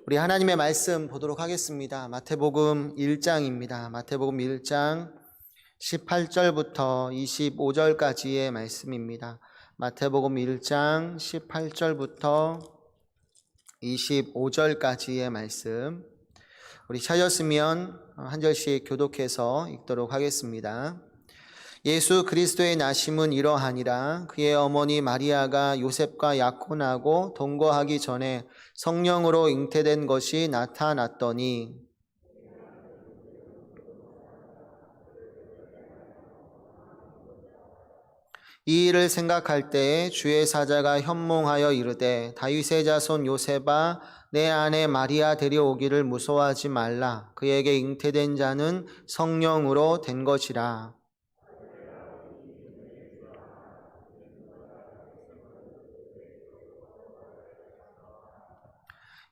우리 하나님의 말씀 보도록 하겠습니다. 마태복음 1장입니다. 마태복음 1장 18절부터 25절까지의 말씀입니다. 마태복음 1장 18절부터 25절까지의 말씀. 우리 찾았으면 한 절씩 교독해서 읽도록 하겠습니다. 예수 그리스도의 나심은 이러하니라. 그의 어머니 마리아가 요셉과 약혼하고 동거하기 전에 성령으로 잉태된 것이 나타났더니 이 일을 생각할 때에 주의 사자가 현몽하여 이르되 다윗의 자손 요셉아 내 아내 마리아 데려오기를 무서워하지 말라. 그에게 잉태된 자는 성령으로 된 것이라.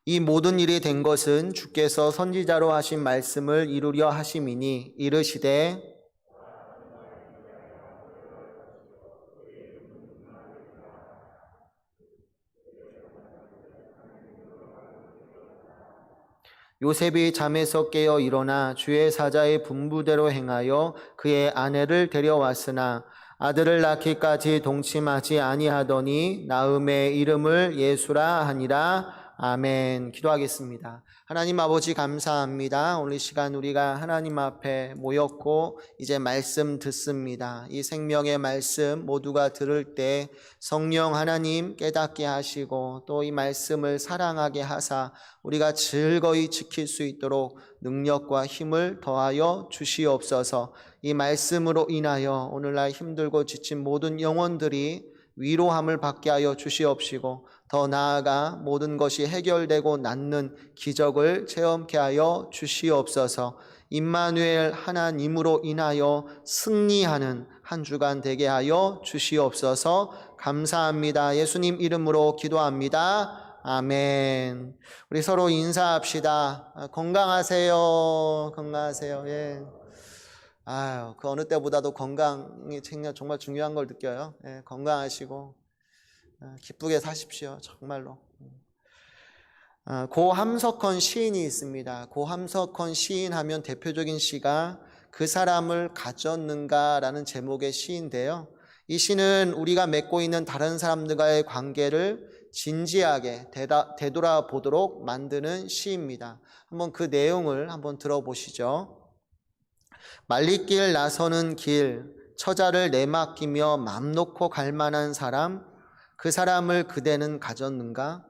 이 모든 일이 된 것은 주께서 선지자로 하신 말씀을 이루려 하심이니 이르시되 요셉이 잠에서 깨어 일어나 주의 사자의 분부대로 행하여 그의 아내를 데려왔으나 아들을 낳기까지 동침하지 아니하더니 나음의 이름을 예수라 하니라. 아멘. 기도하겠습니다. 하나님 아버지 감사합니다. 오늘 이 시간 우리가 하나님 앞에 모였고 이제 말씀 듣습니다. 이 생명의 말씀 모두가 들을 때 성령 하나님 깨닫게 하시고 또 이 말씀을 사랑하게 하사 우리가 즐거이 지킬 수 있도록 능력과 힘을 더하여 주시옵소서. 이 말씀으로 인하여 오늘날 힘들고 지친 모든 영혼들이 위로함을 받게 하여 주시옵시고 더 나아가 모든 것이 해결되고 낫는 기적을 체험케 하여 주시옵소서. 임마누엘 하나님으로 인하여 승리하는 한 주간 되게 하여 주시옵소서. 감사합니다. 예수님 이름으로 기도합니다. 아멘. 우리 서로 인사합시다. 건강하세요. 건강하세요. 예. 그 어느 때보다도 건강이 정말 중요한 걸 느껴요. 예, 건강하시고 기쁘게 사십시오. 정말로. 고함석헌 시인이 있습니다. 고함석헌 시인 하면 대표적인 시가 그 사람을 가졌는가라는 제목의 시인데요. 이 시는 우리가 맺고 있는 다른 사람들과의 관계를 진지하게 되돌아보도록 만드는 시입니다. 한번 그 내용을 한번 들어보시죠. 말리길 나서는 길, 처자를 내맡기며 맘 놓고 갈 만한 사람, 그 사람을 그대는 가졌는가?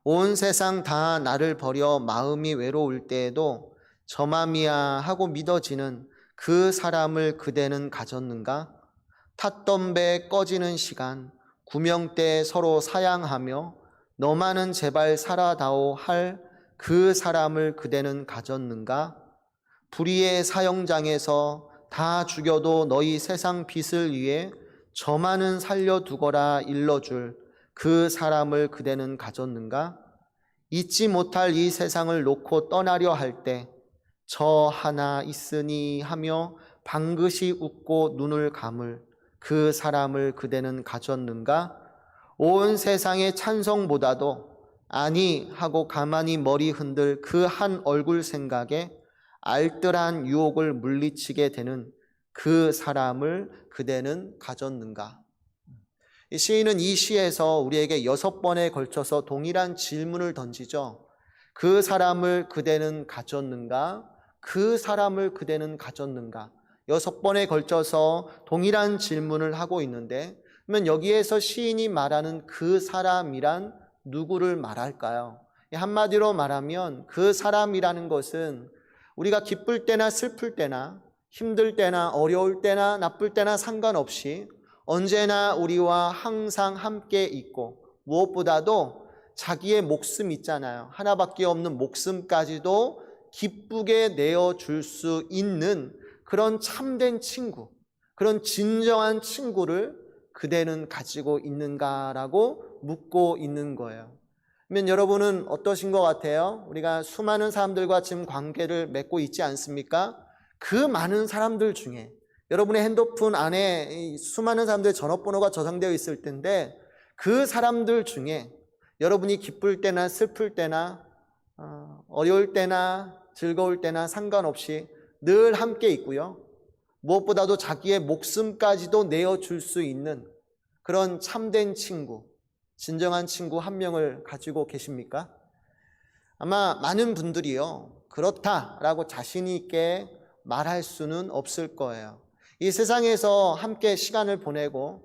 온 세상 다 나를 버려 마음이 외로울 때에도 저 맘이야 하고 믿어지는 그 사람을 그대는 가졌는가? 탔던 배 꺼지는 시간, 구명때 서로 사양하며 너만은 제발 살아다오 할 그 사람을 그대는 가졌는가? 불의의 사형장에서 다 죽여도 너희 세상 빛을 위해 저만은 살려두거라 일러줄 그 사람을 그대는 가졌는가? 잊지 못할 이 세상을 놓고 떠나려 할 때 저 하나 있으니 하며 방긋이 웃고 눈을 감을 그 사람을 그대는 가졌는가? 온 세상의 찬성보다도 아니 하고 가만히 머리 흔들 그 한 얼굴 생각에 알뜰한 유혹을 물리치게 되는 그 사람을 그대는 가졌는가? 이 시인은 이 시에서 우리에게 6번에 걸쳐서 동일한 질문을 던지죠. 그 사람을 그대는 가졌는가? 그 사람을 그대는 가졌는가? 6번에 걸쳐서 동일한 질문을 하고 있는데 그러면 여기에서 시인이 말하는 그 사람이란 누구를 말할까요? 한마디로 말하면 그 사람이라는 것은 우리가 기쁠 때나 슬플 때나 힘들 때나 어려울 때나 나쁠 때나 상관없이 언제나 우리와 항상 함께 있고 무엇보다도 자기의 목숨 있잖아요. 하나밖에 없는 목숨까지도 기쁘게 내어줄 수 있는 그런 참된 친구, 그런 진정한 친구를 그대는 가지고 있는가라고 묻고 있는 거예요. 그러면 여러분은 어떠신 것 같아요? 우리가 수많은 사람들과 지금 관계를 맺고 있지 않습니까? 그 많은 사람들 중에 여러분의 핸드폰 안에 수많은 사람들의 전화번호가 저장되어 있을 텐데 그 사람들 중에 여러분이 기쁠 때나 슬플 때나 어려울 때나 즐거울 때나 상관없이 늘 함께 있고요. 무엇보다도 자기의 목숨까지도 내어줄 수 있는 그런 참된 친구, 진정한 친구 한 명을 가지고 계십니까? 아마 많은 분들이요, 그렇다라고 자신 있게 말할 수는 없을 거예요. 이 세상에서 함께 시간을 보내고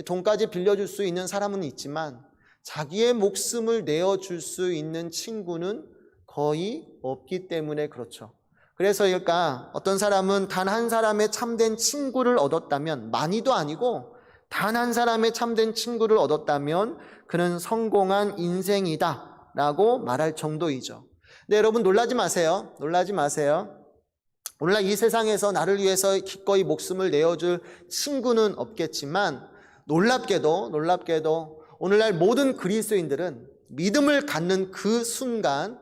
돈까지 빌려줄 수 있는 사람은 있지만 자기의 목숨을 내어줄 수 있는 친구는 거의 없기 때문에 그렇죠. 그래서일까 어떤 사람은 단 한 사람의 참된 친구를 얻었다면, 많이도 아니고 단 한 사람의 참된 친구를 얻었다면 그는 성공한 인생이다 라고 말할 정도이죠. 근데 여러분 놀라지 마세요. 놀라지 마세요. 오늘날 이 세상에서 나를 위해서 기꺼이 목숨을 내어줄 친구는 없겠지만 놀랍게도 오늘날 모든 그리스도인들은 믿음을 갖는 그 순간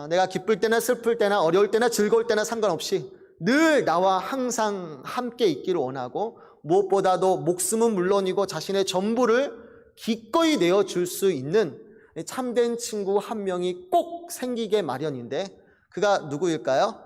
내가 기쁠 때나 슬플 때나 어려울 때나 즐거울 때나 상관없이 늘 나와 항상 함께 있기를 원하고, 무엇보다도 목숨은 물론이고 자신의 전부를 기꺼이 내어줄 수 있는 참된 친구 한 명이 꼭 생기게 마련인데 그가 누구일까요?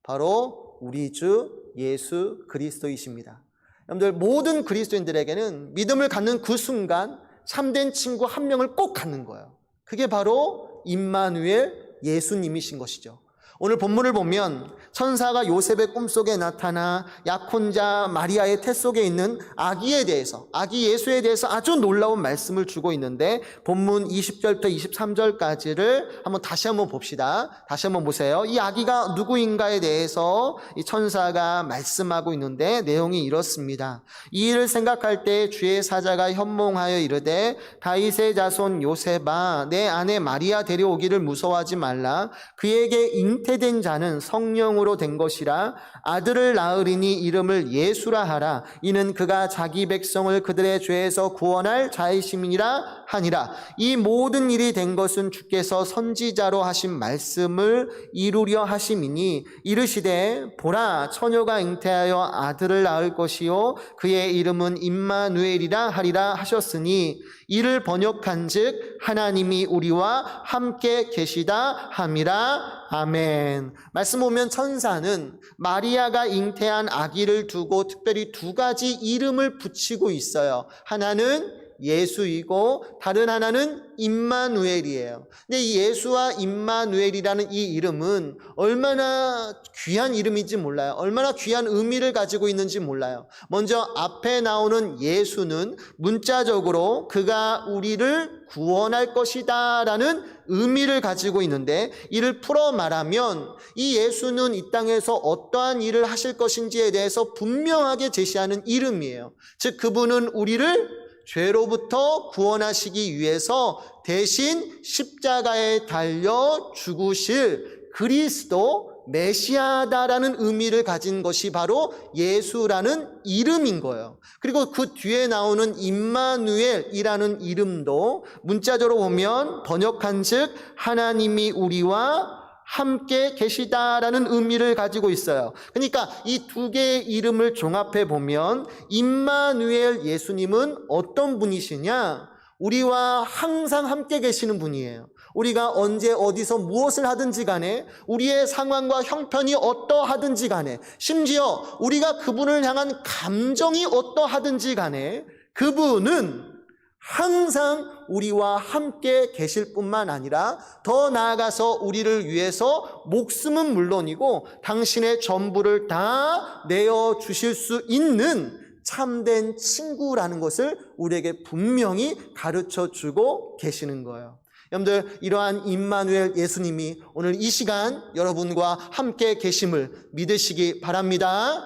바로 우리 주 예수 그리스도이십니다. 여러분들, 모든 그리스도인들에게는 믿음을 갖는 그 순간 참된 친구 한 명을 꼭 갖는 거예요. 그게 바로 임마누엘 예수님이신 것이죠. 오늘 본문을 보면 천사가 요셉의 꿈속에 나타나 약혼자 마리아의 태 속에 있는 아기에 대해서, 아기 예수에 대해서 아주 놀라운 말씀을 주고 있는데 본문 20절부터 23절까지를 다시 한번 봅시다. 다시 한번 보세요. 이 아기가 누구인가에 대해서 이 천사가 말씀하고 있는데 내용이 이렇습니다. 이 일을 생각할 때 주의 사자가 현몽하여 이르되 다윗의 자손 요셉아, 내 아내 마리아 데려오기를 무서워하지 말라. 그에게 잉태된 자는 성령으로 된 것이라. 아들을 낳으리니 이름을 예수라 하라. 이는 그가 자기 백성을 그들의 죄에서 구원할 자이심이라 하니라. 이 모든 일이 된 것은 주께서 선지자로 하신 말씀을 이루려 하심이니, 이르시되 보라, 처녀가 잉태하여 아들을 낳을 것이요 그의 이름은 임마누엘이라 하리라 하셨으니, 이를 번역한즉 하나님이 우리와 함께 계시다 함이라. 아멘. 말씀 보면 천사는 마리아가 잉태한 아기를 두고 특별히 두 가지 이름을 붙이고 있어요. 하나는 예수이고 다른 하나는 임마누엘이에요. 근데 이 예수와 임마누엘이라는 이 이름은 얼마나 귀한 이름인지 몰라요. 얼마나 귀한 의미를 가지고 있는지 몰라요. 먼저 앞에 나오는 예수는 문자적으로 그가 우리를 구원할 것이다 라는 의미를 가지고 있는데, 이를 풀어 말하면 이 예수는 이 땅에서 어떠한 일을 하실 것인지에 대해서 분명하게 제시하는 이름이에요. 즉 그분은 우리를 죄로부터 구원하시기 위해서 대신 십자가에 달려 죽으실 그리스도 메시아다라는 의미를 가진 것이 바로 예수라는 이름인 거예요. 그리고 그 뒤에 나오는 임마누엘이라는 이름도 문자적으로 보면 번역한즉 하나님이 우리와 함께 계시다라는 의미를 가지고 있어요. 그러니까 이 두 개의 이름을 종합해 보면 임마누엘 예수님은 어떤 분이시냐? 우리와 항상 함께 계시는 분이에요. 우리가 언제 어디서 무엇을 하든지 간에, 우리의 상황과 형편이 어떠하든지 간에, 심지어 우리가 그분을 향한 감정이 어떠하든지 간에 그분은 항상 우리와 함께 계실 뿐만 아니라 더 나아가서 우리를 위해서 목숨은 물론이고 당신의 전부를 다 내어주실 수 있는 참된 친구라는 것을 우리에게 분명히 가르쳐주고 계시는 거예요. 여러분들, 이러한 임마누엘 예수님이 오늘 이 시간 여러분과 함께 계심을 믿으시기 바랍니다.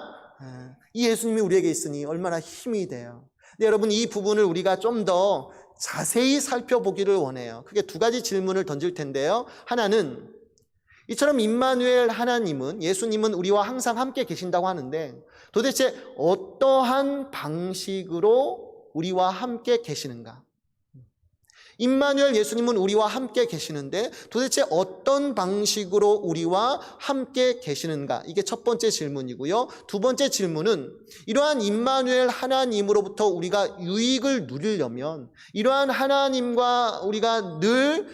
이 예수님이 우리에게 있으니 얼마나 힘이 돼요. 근데 여러분, 이 부분을 우리가 좀 더 자세히 살펴보기를 원해요. 크게 두 가지 질문을 던질 텐데요. 하나는, 이처럼 임마누엘 하나님은, 예수님은 우리와 항상 함께 계신다고 하는데 도대체 어떠한 방식으로 우리와 함께 계시는가? 임마누엘 예수님은 우리와 함께 계시는데 도대체 어떤 방식으로 우리와 함께 계시는가? 이게 첫 번째 질문이고요. 두 번째 질문은 이러한 임마누엘 하나님으로부터 우리가 유익을 누리려면, 이러한 하나님과 우리가 늘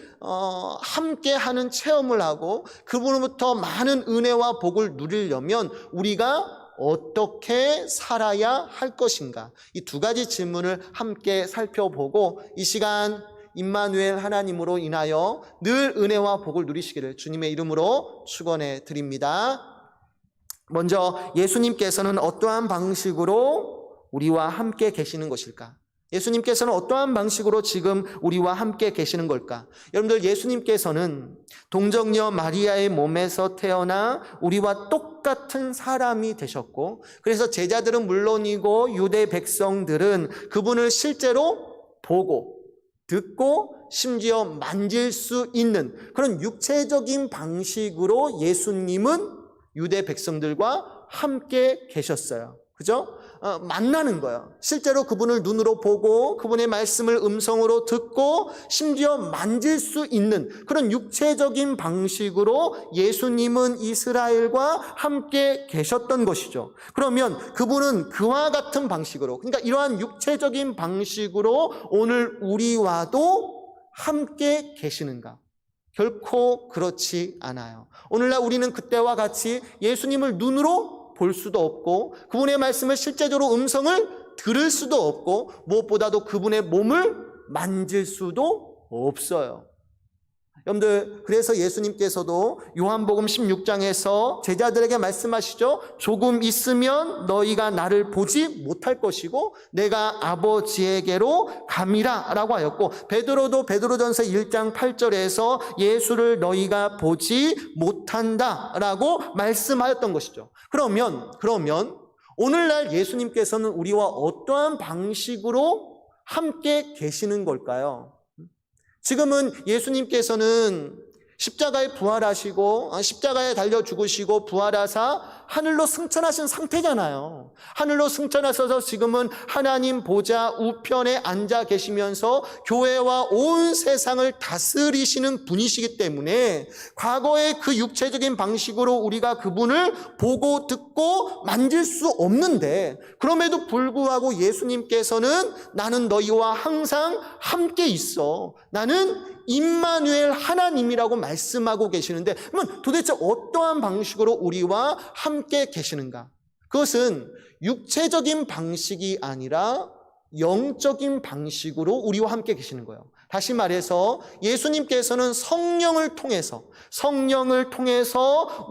함께하는 체험을 하고 그분으로부터 많은 은혜와 복을 누리려면 우리가 어떻게 살아야 할 것인가? 이 두 가지 질문을 함께 살펴보고 이 시간 임마누엘 하나님으로 인하여 늘 은혜와 복을 누리시기를 주님의 이름으로 축원해 드립니다. 먼저 예수님께서는 어떠한 방식으로 우리와 함께 계시는 것일까? 예수님께서는 어떠한 방식으로 지금 우리와 함께 계시는 걸까? 여러분들, 예수님께서는 동정녀 마리아의 몸에서 태어나 우리와 똑같은 사람이 되셨고, 그래서 제자들은 물론이고 유대 백성들은 그분을 실제로 보고 듣고 심지어 만질 수 있는 그런 육체적인 방식으로 예수님은 유대 백성들과 함께 계셨어요. 그죠? 만나는 거예요. 실제로 그분을 눈으로 보고 그분의 말씀을 음성으로 듣고 심지어 만질 수 있는 그런 육체적인 방식으로 예수님은 이스라엘과 함께 계셨던 것이죠. 그러면 그분은 그와 같은 방식으로, 그러니까 이러한 육체적인 방식으로 오늘 우리와도 함께 계시는가? 결코 그렇지 않아요. 오늘날 우리는 그때와 같이 예수님을 눈으로 볼 수도 없고 그분의 말씀을 실제적으로 음성을 들을 수도 없고 무엇보다도 그분의 몸을 만질 수도 없어요. 여러분들, 그래서 예수님께서도 요한복음 16장에서 제자들에게 말씀하시죠. 조금 있으면 너희가 나를 보지 못할 것이고 내가 아버지에게로 감이라 라고 하였고, 베드로도 베드로전서 1장 8절에서 예수를 너희가 보지 못한다 라고 말씀하였던 것이죠. 그러면 오늘날 예수님께서는 우리와 어떠한 방식으로 함께 계시는 걸까요? 지금은 예수님께서는 십자가에 부활하시고 십자가에 달려 죽으시고 부활하사 하늘로 승천하신 상태잖아요. 하늘로 승천하셔서 지금은 하나님 보좌 우편에 앉아 계시면서 교회와 온 세상을 다스리시는 분이시기 때문에 과거의 그 육체적인 방식으로 우리가 그분을 보고 듣고 만질 수 없는데, 그럼에도 불구하고 예수님께서는 나는 너희와 항상 함께 있어, 나는 임마누엘 하나님이라고 말씀하고 계시는데, 그러면 도대체 어떠한 방식으로 우리와 함께 계시는가? 그것은 육체적인 방식이 아니라 영적인 방식으로 우리와 함께 계시는 거예요. 다시 말해서 예수님께서는 성령을 통해서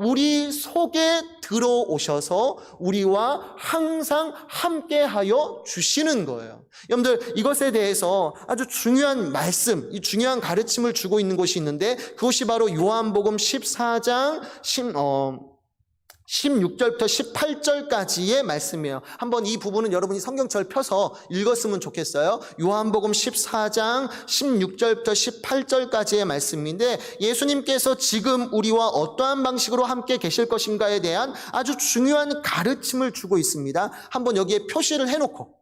우리 속에 들어오셔서 우리와 항상 함께하여 주시는 거예요. 여러분들, 이것에 대해서 아주 중요한 말씀, 이 중요한 가르침을 주고 있는 곳이 있는데 그것이 바로 요한복음 14장 16절부터 18절까지의 말씀이에요. 한번 이 부분은 여러분이 성경책을 펴서 읽었으면 좋겠어요. 요한복음 14장 16절부터 18절까지의 말씀인데 예수님께서 지금 우리와 어떠한 방식으로 함께 계실 것인가에 대한 아주 중요한 가르침을 주고 있습니다. 한번 여기에 표시를 해놓고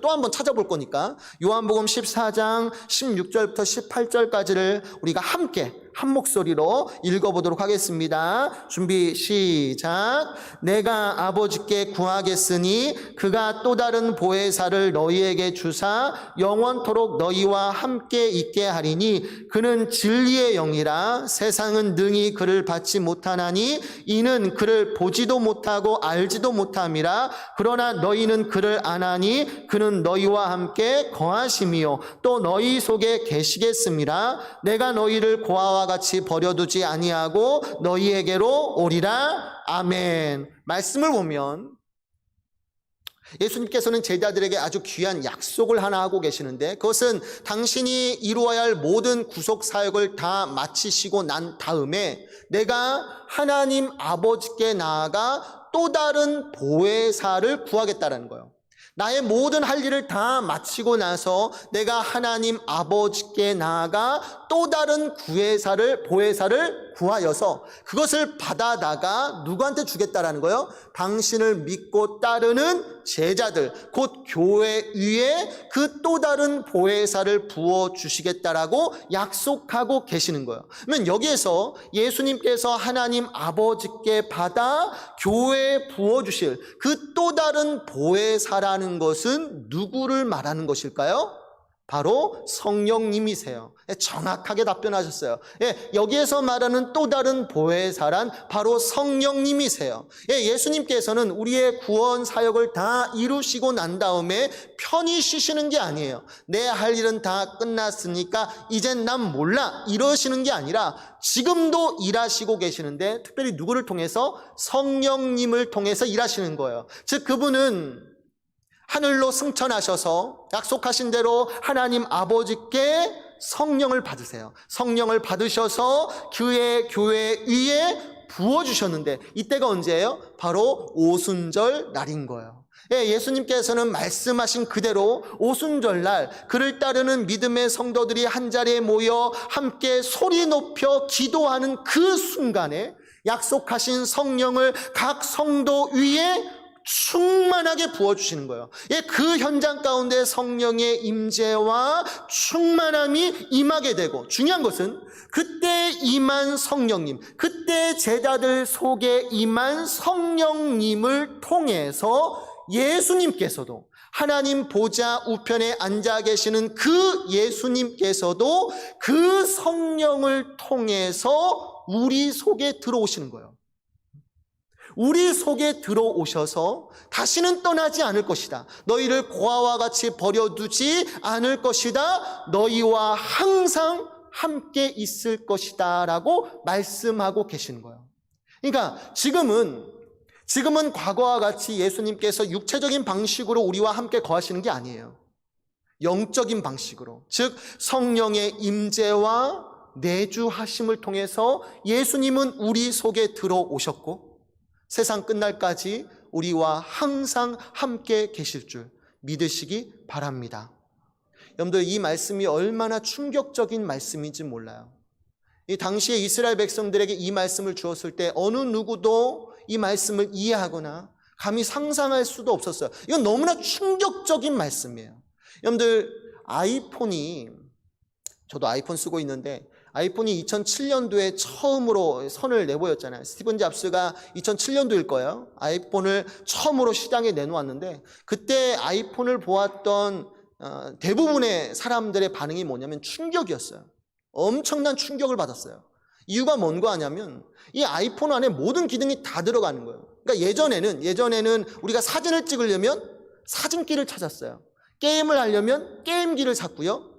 또 한번 찾아볼 거니까 요한복음 14장 16절부터 18절까지를 우리가 함께 한 목소리로 읽어보도록 하겠습니다. 준비 시작. 내가 아버지께 구하겠으니 그가 또 다른 보혜사를 너희에게 주사 영원토록 너희와 함께 있게 하리니 그는 진리의 영이라. 세상은 능히 그를 받지 못하나니 이는 그를 보지도 못하고 알지도 못함이라. 그러나 너희는 그를 아나니 그는 너희와 함께 거하심이요 또 너희 속에 계시겠음이라. 내가 너희를 고아와 같이 버려두지 아니하고 너희에게로 오리라. 아멘. 말씀을 보면 예수님께서는 제자들에게 아주 귀한 약속을 하나 하고 계시는데 그것은 당신이 이루어야 할 모든 구속 사역을 다 마치시고 난 다음에 내가 하나님 아버지께 나아가 또 다른 보혜사를 구하겠다는 거예요. 나의 모든 할 일을 다 마치고 나서 내가 하나님 아버지께 나아가 또 다른 보혜사를 구하여서 그것을 받아다가 누구한테 주겠다라는 거예요? 당신을 믿고 따르는 제자들, 곧 교회 위에 그 또 다른 보혜사를 부어주시겠다라고 약속하고 계시는 거예요. 그러면 여기에서 예수님께서 하나님 아버지께 받아 교회에 부어주실 그 또 다른 보혜사라는 것은 누구를 말하는 것일까요? 바로 성령님이세요. 정확하게 답변하셨어요. 여기에서 말하는 또 다른 보혜사란 바로 성령님이세요. 예수님께서는 우리의 구원 사역을 다 이루시고 난 다음에 편히 쉬시는 게 아니에요. 내 할 일은 다 끝났으니까 이젠 난 몰라 이러시는 게 아니라 지금도 일하시고 계시는데 특별히 누구를 통해서? 성령님을 통해서 일하시는 거예요. 즉 그분은 하늘로 승천하셔서 약속하신 대로 하나님 아버지께 성령을 받으세요. 성령을 받으셔서 그의 교회 위에 부어주셨는데 이때가 언제예요? 바로 오순절 날인 거예요. 예수님께서는 말씀하신 그대로 오순절날 그를 따르는 믿음의 성도들이 한자리에 모여 함께 소리 높여 기도하는 그 순간에 약속하신 성령을 각 성도 위에 충만하게 부어주시는 거예요. 그 현장 가운데 성령의 임재와 충만함이 임하게 되고, 중요한 것은 그때 임한 성령님, 그때 제자들 속에 임한 성령님을 통해서 예수님께서도, 하나님 보좌 우편에 앉아 계시는 그 예수님께서도 그 성령을 통해서 우리 속에 들어오시는 거예요. 우리 속에 들어오셔서 다시는 떠나지 않을 것이다. 너희를 고아와 같이 버려두지 않을 것이다. 너희와 항상 함께 있을 것이다 라고 말씀하고 계시는 거예요. 그러니까 지금은 과거와 같이 예수님께서 육체적인 방식으로 우리와 함께 거하시는 게 아니에요. 영적인 방식으로, 즉 성령의 임재와 내주하심을 통해서 예수님은 우리 속에 들어오셨고 세상 끝날까지 우리와 항상 함께 계실 줄 믿으시기 바랍니다. 여러분들, 이 말씀이 얼마나 충격적인 말씀인지 몰라요. 이 당시에 이스라엘 백성들에게 이 말씀을 주었을 때 어느 누구도 이 말씀을 이해하거나 감히 상상할 수도 없었어요. 이건 너무나 충격적인 말씀이에요. 여러분들, 저도 아이폰 쓰고 있는데 아이폰이 2007년도에 처음으로 선을 내보였잖아요. 스티븐 잡스가 2007년도일 거예요. 아이폰을 처음으로 시장에 내놓았는데 그때 아이폰을 보았던 대부분의 사람들의 반응이 뭐냐면 충격이었어요. 엄청난 충격을 받았어요. 이유가 뭔가 하냐면 이 아이폰 안에 모든 기능이 다 들어가는 거예요. 그러니까 예전에는 우리가 사진을 찍으려면 사진기를 찾았어요. 게임을 하려면 게임기를 샀고요.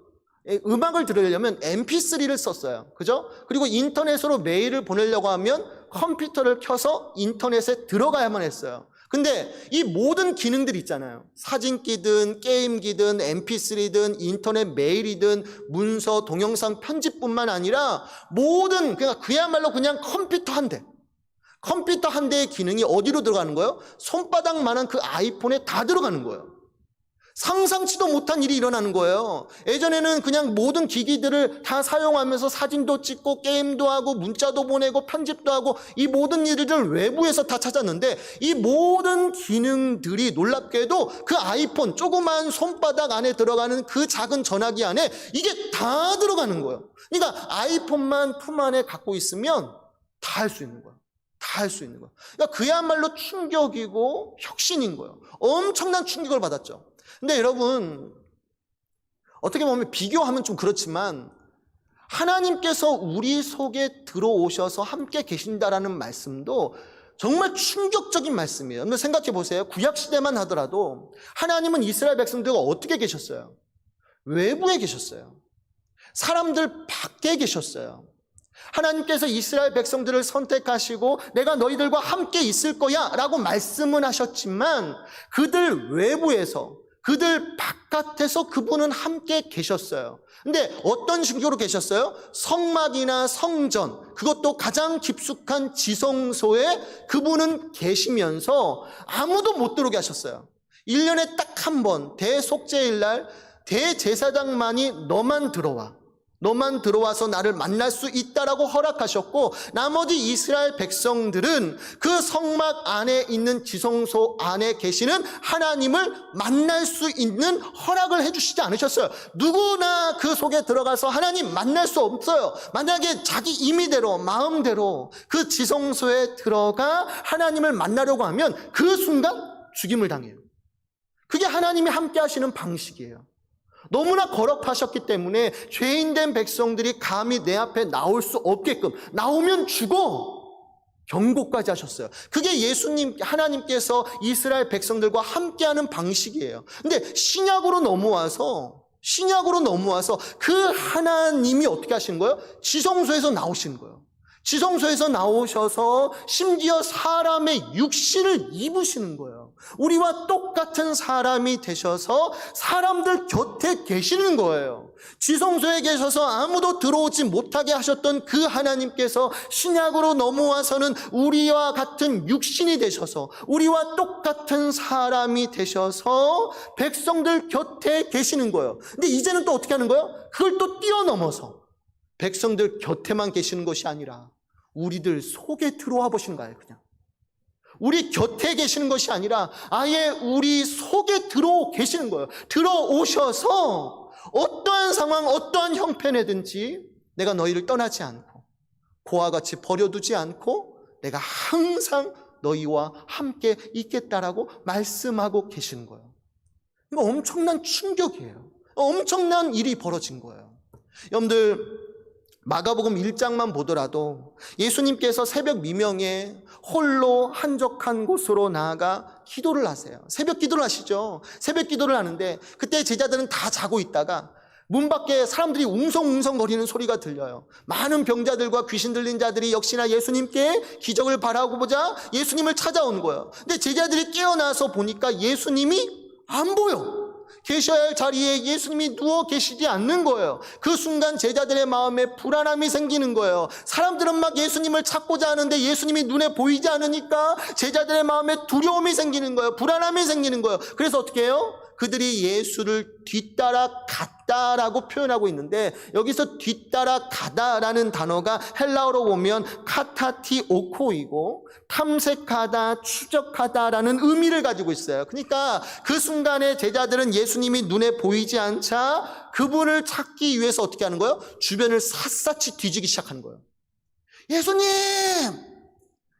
음악을 들으려면 mp3를 썼어요. 그죠? 그리고 인터넷으로 메일을 보내려고 하면 컴퓨터를 켜서 인터넷에 들어가야만 했어요. 근데 이 모든 기능들 있잖아요. 사진기든 게임기든 mp3든 인터넷 메일이든 문서 동영상 편집뿐만 아니라 모든 그야말로 그냥 컴퓨터 한 대의 기능이 어디로 들어가는 거예요? 손바닥만한 그 아이폰에 다 들어가는 거예요. 상상치도 못한 일이 일어나는 거예요. 예전에는 그냥 모든 기기들을 다 사용하면서 사진도 찍고 게임도 하고 문자도 보내고 편집도 하고 이 모든 일들을 외부에서 다 찾았는데 이 모든 기능들이 놀랍게도 그 아이폰 조그만 손바닥 안에 들어가는 그 작은 전화기 안에 이게 다 들어가는 거예요. 그러니까 아이폰만 품 안에 갖고 있으면 다 할 수 있는 거예요. 다 할 수 있는 거예요. 그러니까 그야말로 충격이고 혁신인 거예요. 엄청난 충격을 받았죠. 근데 여러분, 어떻게 보면 비교하면 좀 그렇지만 하나님께서 우리 속에 들어오셔서 함께 계신다라는 말씀도 정말 충격적인 말씀이에요. 여러분 생각해 보세요. 구약시대만 하더라도 하나님은 이스라엘 백성들과 어떻게 계셨어요? 외부에 계셨어요. 사람들 밖에 계셨어요. 하나님께서 이스라엘 백성들을 선택하시고 내가 너희들과 함께 있을 거야 라고 말씀은 하셨지만 그들 외부에서, 그들 바깥에서 그분은 함께 계셨어요. 근데 어떤 식으로 계셨어요? 성막이나 성전, 그것도 가장 깊숙한 지성소에 그분은 계시면서 아무도 못 들어오게 하셨어요. 1년에 딱 한 번 대속죄일 날 대제사장만이 너만 들어와, 너만 들어와서 나를 만날 수 있다라고 허락하셨고, 나머지 이스라엘 백성들은 그 성막 안에 있는 지성소 안에 계시는 하나님을 만날 수 있는 허락을 해주시지 않으셨어요. 누구나 그 속에 들어가서 하나님 만날 수 없어요. 만약에 자기 임의대로 마음대로 그 지성소에 들어가 하나님을 만나려고 하면 그 순간 죽임을 당해요. 그게 하나님이 함께 하시는 방식이에요. 너무나 거룩하셨기 때문에 죄인된 백성들이 감히 내 앞에 나올 수 없게끔, 나오면 죽어, 경고까지 하셨어요. 그게 예수님, 하나님께서 이스라엘 백성들과 함께하는 방식이에요. 근데 신약으로 넘어와서 그 하나님이 어떻게 하시는 거예요? 지성소에서 나오시는 거예요. 지성소에서 나오셔서 심지어 사람의 육신을 입으시는 거예요. 우리와 똑같은 사람이 되셔서 사람들 곁에 계시는 거예요. 지성소에 계셔서 아무도 들어오지 못하게 하셨던 그 하나님께서 신약으로 넘어와서는 우리와 같은 육신이 되셔서 우리와 똑같은 사람이 되셔서 백성들 곁에 계시는 거예요. 근데 이제는 또 어떻게 하는 거예요? 그걸 또 뛰어넘어서 백성들 곁에만 계시는 것이 아니라 우리들 속에 들어와 보시는 거예요. 그냥 우리 곁에 계시는 것이 아니라 아예 우리 속에 들어오 계시는 거예요. 들어오셔서 어떠한 상황, 어떠한 형편이든지 내가 너희를 떠나지 않고 고와 같이 버려두지 않고 내가 항상 너희와 함께 있겠다라고 말씀하고 계시는 거예요. 이거 엄청난 충격이에요. 엄청난 일이 벌어진 거예요. 여러분들, 마가복음 1장만 보더라도 예수님께서 새벽 미명에 홀로 한적한 곳으로 나아가 기도를 하세요. 새벽 기도를 하시죠. 새벽 기도를 하는데 그때 제자들은 다 자고 있다가 문 밖에 사람들이 웅성웅성 거리는 소리가 들려요. 많은 병자들과 귀신 들린 자들이 역시나 예수님께 기적을 바라고 보자 예수님을 찾아온 거예요. 근데 제자들이 깨어나서 보니까 예수님이 안 보여. 계셔야 할 자리에 예수님이 누워 계시지 않는 거예요. 그 순간 제자들의 마음에 불안함이 생기는 거예요. 사람들은 막 예수님을 찾고자 하는데 예수님이 눈에 보이지 않으니까 제자들의 마음에 두려움이 생기는 거예요. 불안함이 생기는 거예요. 그래서 어떻게 해요? 그들이 예수를 뒤따라 갔다라고 표현하고 있는데, 여기서 뒤따라 가다라는 단어가 헬라어로 보면 카타티오코이고 탐색하다, 추적하다라는 의미를 가지고 있어요. 그러니까 그 순간에 제자들은 예수님이 눈에 보이지 않자 그분을 찾기 위해서 어떻게 하는 거예요? 주변을 샅샅이 뒤지기 시작하는 거예요.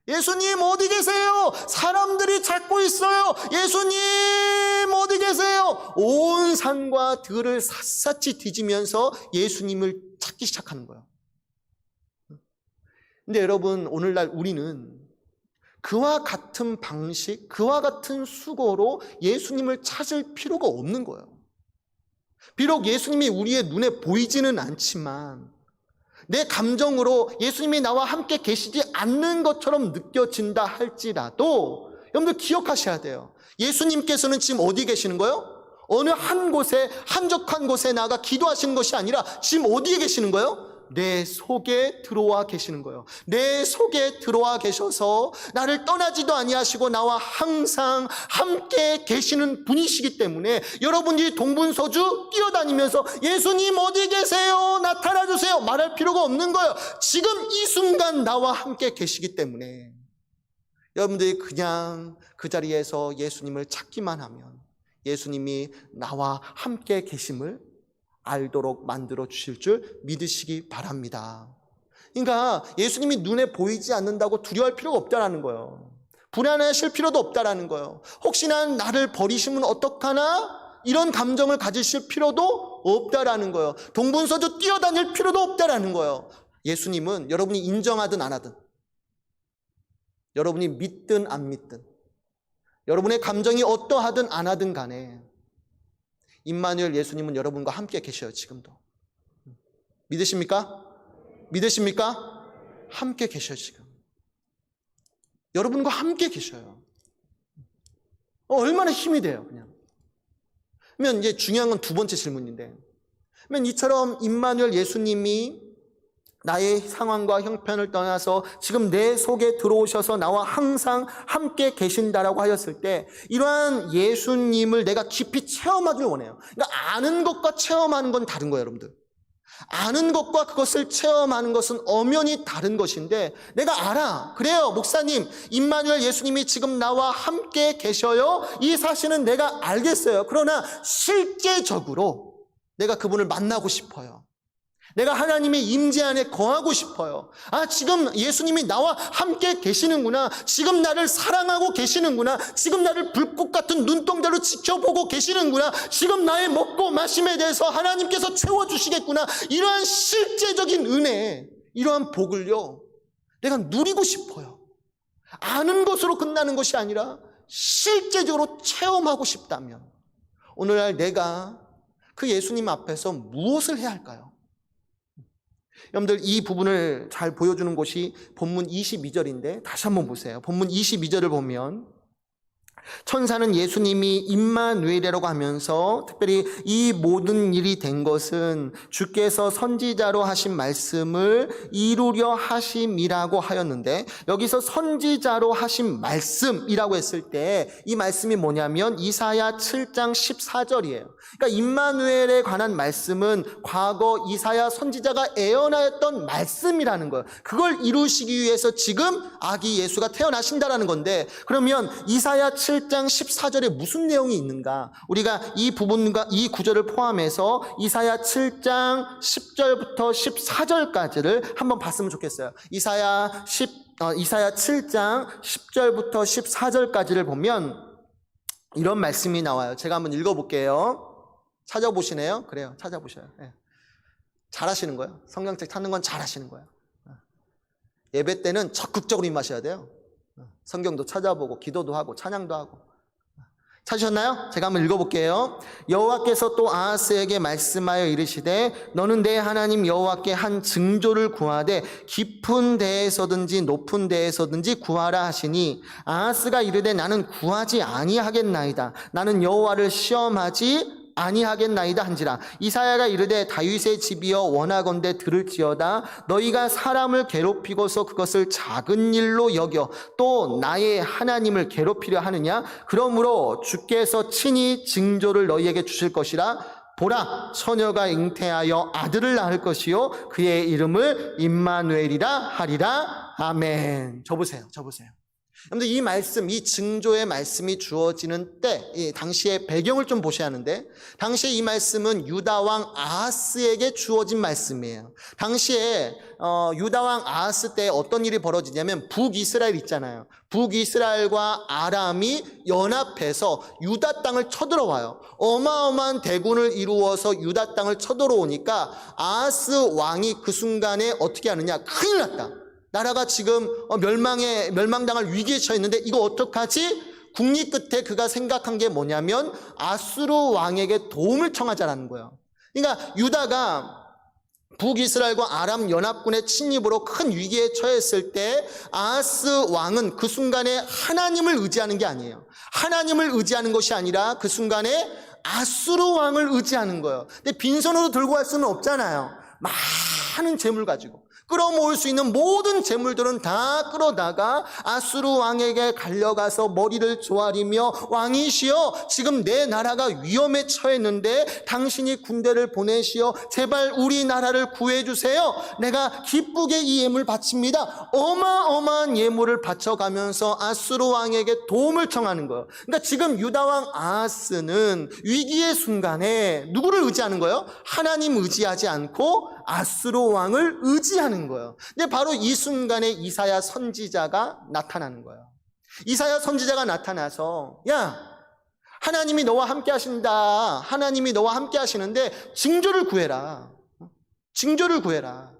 예수님 어디 계세요? 사람들이 찾고 있어요. 예수님 어디 계세요? 온 산과 들을 샅샅이 뒤지면서 예수님을 찾기 시작하는 거예요. 근데 여러분, 오늘날 우리는 그와 같은 방식, 그와 같은 수고로 예수님을 찾을 필요가 없는 거예요. 비록 예수님이 우리의 눈에 보이지는 않지만 내 감정으로 예수님이 나와 함께 계시지 않는 것처럼 느껴진다 할지라도 여러분들 기억하셔야 돼요. 예수님께서는 지금 어디 계시는 거예요? 어느 한 곳에, 한적한 곳에 나가 기도하시는 것이 아니라 지금 어디에 계시는 거예요? 내 속에 들어와 계시는 거예요. 내 속에 들어와 계셔서 나를 떠나지도 아니하시고 나와 항상 함께 계시는 분이시기 때문에 여러분이 동분서주 뛰어다니면서 예수님 어디 계세요? 나타나 주세요 말할 필요가 없는 거예요. 지금 이 순간 나와 함께 계시기 때문에 여러분들이 그냥 그 자리에서 예수님을 찾기만 하면 예수님이 나와 함께 계심을 알도록 만들어 주실 줄 믿으시기 바랍니다. 그러니까 예수님이 눈에 보이지 않는다고 두려워할 필요가 없다라는 거예요. 불안하실 필요도 없다라는 거예요. 혹시나 나를 버리시면 어떡하나? 이런 감정을 가지실 필요도 없다라는 거예요. 동분서주 뛰어다닐 필요도 없다라는 거예요. 예수님은 여러분이 인정하든 안 하든, 여러분이 믿든 안 믿든, 여러분의 감정이 어떠하든 안 하든 간에 임마누엘 예수님은 여러분과 함께 계셔요. 지금도. 믿으십니까? 믿으십니까? 함께 계셔요. 지금 여러분과 함께 계셔요. 얼마나 힘이 돼요. 그러면 이제 중요한 건 두 번째 질문인데, 그러면 이처럼 임마누엘 예수님이 나의 상황과 형편을 떠나서 지금 내 속에 들어오셔서 나와 항상 함께 계신다라고 하였을 때 이러한 예수님을 내가 깊이 체험하길 원해요. 그러니까 아는 것과 체험하는 건 다른 거예요. 여러분들, 아는 것과 그것을 체험하는 것은 엄연히 다른 것인데, 내가 알아. 그래요, 목사님, 임마누엘 예수님이 지금 나와 함께 계셔요. 이 사실은 내가 알겠어요. 그러나 실제적으로 내가 그분을 만나고 싶어요. 내가 하나님의 임재 안에 거하고 싶어요. 아, 지금 예수님이 나와 함께 계시는구나. 지금 나를 사랑하고 계시는구나. 지금 나를 불꽃 같은 눈동자로 지켜보고 계시는구나. 지금 나의 먹고 마심에 대해서 하나님께서 채워주시겠구나. 이러한 실제적인 은혜, 이러한 복을요, 내가 누리고 싶어요. 아는 것으로 끝나는 것이 아니라 실제적으로 체험하고 싶다면 오늘날 내가 그 예수님 앞에서 무엇을 해야 할까요? 여러분들, 이 부분을 잘 보여주는 곳이 본문 22절인데 다시 한번 보세요. 본문 22절을 보면 천사는 예수님이 임마누엘이라고 하면서 특별히 이 모든 일이 된 것은 주께서 선지자로 하신 말씀을 이루려 하심이라고 하였는데, 여기서 선지자로 하신 말씀이라고 했을 때 이 말씀이 뭐냐면 이사야 7장 14절이에요. 그러니까 임마누엘에 관한 말씀은 과거 이사야 선지자가 예언하였던 말씀이라는 거예요. 그걸 이루시기 위해서 지금 아기 예수가 태어나신다라는 건데, 그러면 이사야 7장 14절에 무슨 내용이 있는가? 우리가 이 부분과 이 구절을 포함해서 이사야 7장 10절부터 14절까지를 한번 봤으면 좋겠어요. 이사야 7장 10절부터 14절까지를 보면 이런 말씀이 나와요. 제가 한번 읽어볼게요. 찾아보시네요? 그래요, 찾아보셔요. 네. 잘하시는 거예요. 성경책 찾는 건 잘하시는 거예요. 예배 때는 적극적으로 임하셔야 돼요. 성경도 찾아보고 기도도 하고 찬양도 하고. 찾으셨나요? 제가 한번 읽어볼게요. 여호와께서 또 아하스에게 말씀하여 이르시되 너는 내 하나님 여호와께 한 증조를 구하되 깊은 데에서든지 높은 데에서든지 구하라 하시니, 아하스가 이르되 나는 구하지 아니하겠나이다. 나는 여호와를 시험하지 아니하겠나이다 한지라. 이사야가 이르되 다윗의 집이여 원하건대 들을지어다. 너희가 사람을 괴롭히고서 그것을 작은 일로 여겨 또 나의 하나님을 괴롭히려 하느냐? 그러므로 주께서 친히 징조를 너희에게 주실 것이라. 보라, 처녀가 잉태하여 아들을 낳을 것이요 그의 이름을 임마누엘이라 하리라. 아멘. 저 보세요. 여러분들, 이 말씀, 이 증조의 말씀이 주어지는 때, 당시의 배경을 좀 보셔야 하는데, 당시에 이 말씀은 유다왕 아하스에게 주어진 말씀이에요. 당시에 유다왕 아하스 때 어떤 일이 벌어지냐면, 북이스라엘 있잖아요. 북이스라엘과 아람이 연합해서 유다 땅을 쳐들어와요. 어마어마한 대군을 이루어서 유다 땅을 쳐들어오니까 아하스 왕이 그 순간에 어떻게 하느냐? 큰일 났다. 나라가 지금 멸망당할 위기에 처해 있는데 이거 어떡하지? 국리 끝에 그가 생각한 게 뭐냐면 아수르 왕에게 도움을 청하자라는 거예요. 그러니까 유다가 북이스라엘과 아람 연합군의 침입으로 큰 위기에 처했을 때 아하스 왕은 그 순간에 하나님을 의지하는 게 아니에요. 하나님을 의지하는 것이 아니라 그 순간에 아수르 왕을 의지하는 거예요. 근데 빈손으로 들고 갈 수는 없잖아요. 많은 재물 가지고 끌어모을 수 있는 모든 재물들은 다 끌어다가 아수르 왕에게 달려가서 머리를 조아리며, 왕이시여, 지금 내 나라가 위험에 처했는데 당신이 군대를 보내시어 제발 우리 나라를 구해주세요. 내가 기쁘게 이 예물 바칩니다. 어마어마한 예물을 바쳐가면서 아수르 왕에게 도움을 청하는 거예요. 그러니까 지금 유다왕 아하스는 위기의 순간에 누구를 의지하는 거예요? 하나님 의지하지 않고 아수르 왕을 의지하는 거예요. 근데 바로 이 순간에 이사야 선지자가 나타나는 거예요. 이사야 선지자가 나타나서, 야, 하나님이 너와 함께 하신다. 하나님이 너와 함께 하시는데 징조를 구해라. 징조를 구해라.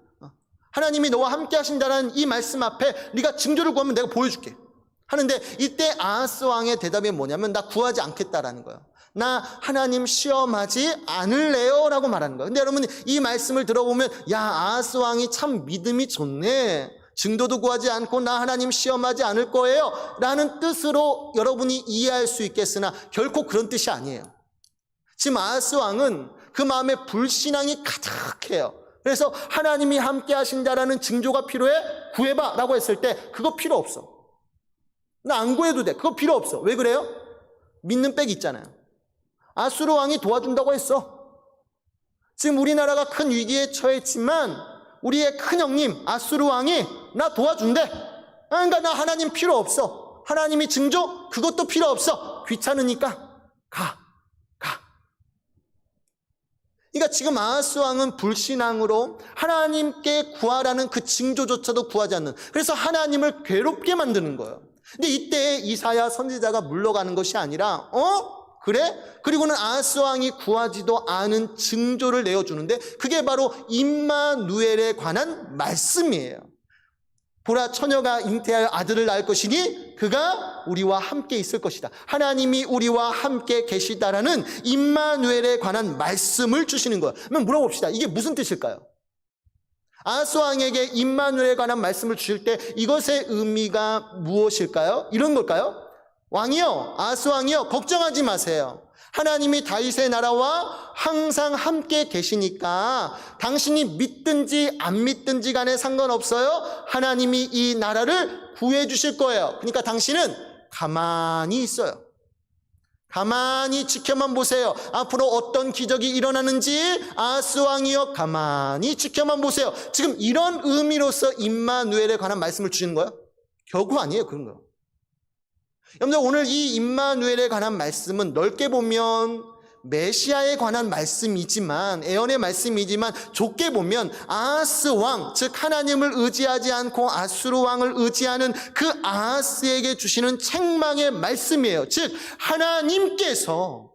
하나님이 너와 함께 하신다는 이 말씀 앞에 네가 징조를 구하면 내가 보여줄게 하는데, 이때 아하스 왕의 대답이 뭐냐면 나 구하지 않겠다라는 거예요. 나 하나님 시험하지 않을래요 라고 말하는 거예요. 근데 여러분, 이 말씀을 들어보면 야, 아하스 왕이 참 믿음이 좋네. 증도도 구하지 않고 나 하나님 시험하지 않을 거예요 라는 뜻으로 여러분이 이해할 수 있겠으나 결코 그런 뜻이 아니에요. 지금 아하스 왕은 그 마음에 불신앙이 가득해요. 그래서 하나님이 함께 하신다라는 징조가 필요해? 구해봐 라고 했을 때 그거 필요 없어. 나 안 구해도 돼. 그거 필요 없어. 왜 그래요? 믿는 빽이 있잖아요. 아수르 왕이 도와준다고 했어. 지금 우리나라가 큰 위기에 처했지만 우리의 큰 형님 아수르 왕이 나 도와준대. 그러니까 나 하나님 필요 없어. 하나님이 징조? 그것도 필요 없어. 귀찮으니까 가. 그러니까 지금 아하스 왕은 불신앙으로 하나님께 구하라는 그 징조조차도 구하지 않는, 그래서 하나님을 괴롭게 만드는 거예요. 근데 이때 이사야 선지자가 물러가는 것이 아니라 그래? 그리고는 아하스 왕이 구하지도 않은 징조를 내어주는데 그게 바로 임마누엘에 관한 말씀이에요. 보라, 처녀가 잉태하여 아들을 낳을 것이니 그가 우리와 함께 있을 것이다. 하나님이 우리와 함께 계시다라는 임마누엘에 관한 말씀을 주시는 거예요. 그러면 물어봅시다. 이게 무슨 뜻일까요? 아하스 왕에게 임마누엘에 관한 말씀을 주실 때 이것의 의미가 무엇일까요? 이런 걸까요? 왕이요, 아하스 왕이요, 걱정하지 마세요. 하나님이 다윗의 나라와 항상 함께 계시니까 당신이 믿든지 안 믿든지 간에 상관없어요. 하나님이 이 나라를 구해 주실 거예요. 그러니까 당신은 가만히 있어요. 가만히 지켜만 보세요. 앞으로 어떤 기적이 일어나는지 아하스 왕이요, 가만히 지켜만 보세요. 지금 이런 의미로서 임마누엘에 관한 말씀을 주시는 거예요? 결국 아니에요. 그런 거예요. 여러분들, 오늘 이 임마누엘에 관한 말씀은 넓게 보면 메시아에 관한 말씀이지만, 예언의 말씀이지만, 좁게 보면 아하스 왕, 즉 하나님을 의지하지 않고 아수르 왕을 의지하는 그 아하스에게 주시는 책망의 말씀이에요. 즉 하나님께서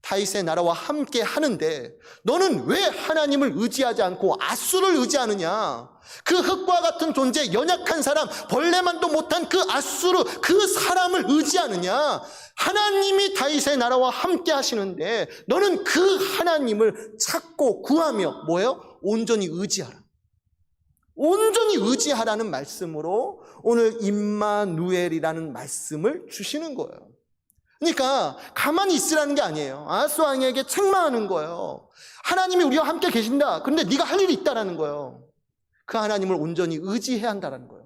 다윗의 나라와 함께 하는데 너는 왜 하나님을 의지하지 않고 아수를 의지하느냐? 그 흙과 같은 존재, 연약한 사람, 벌레만도 못한 그 아수르, 그 사람을 의지하느냐? 하나님이 다윗의 나라와 함께 하시는데 너는 그 하나님을 찾고 구하며 뭐예요? 온전히 의지하라. 온전히 의지하라는 말씀으로 오늘 임마누엘이라는 말씀을 주시는 거예요. 그러니까 가만히 있으라는 게 아니에요. 아하스 왕에게 책망하는 거예요. 하나님이 우리와 함께 계신다. 그런데 네가 할 일이 있다라는 거예요. 그 하나님을 온전히 의지해야 한다는 거예요.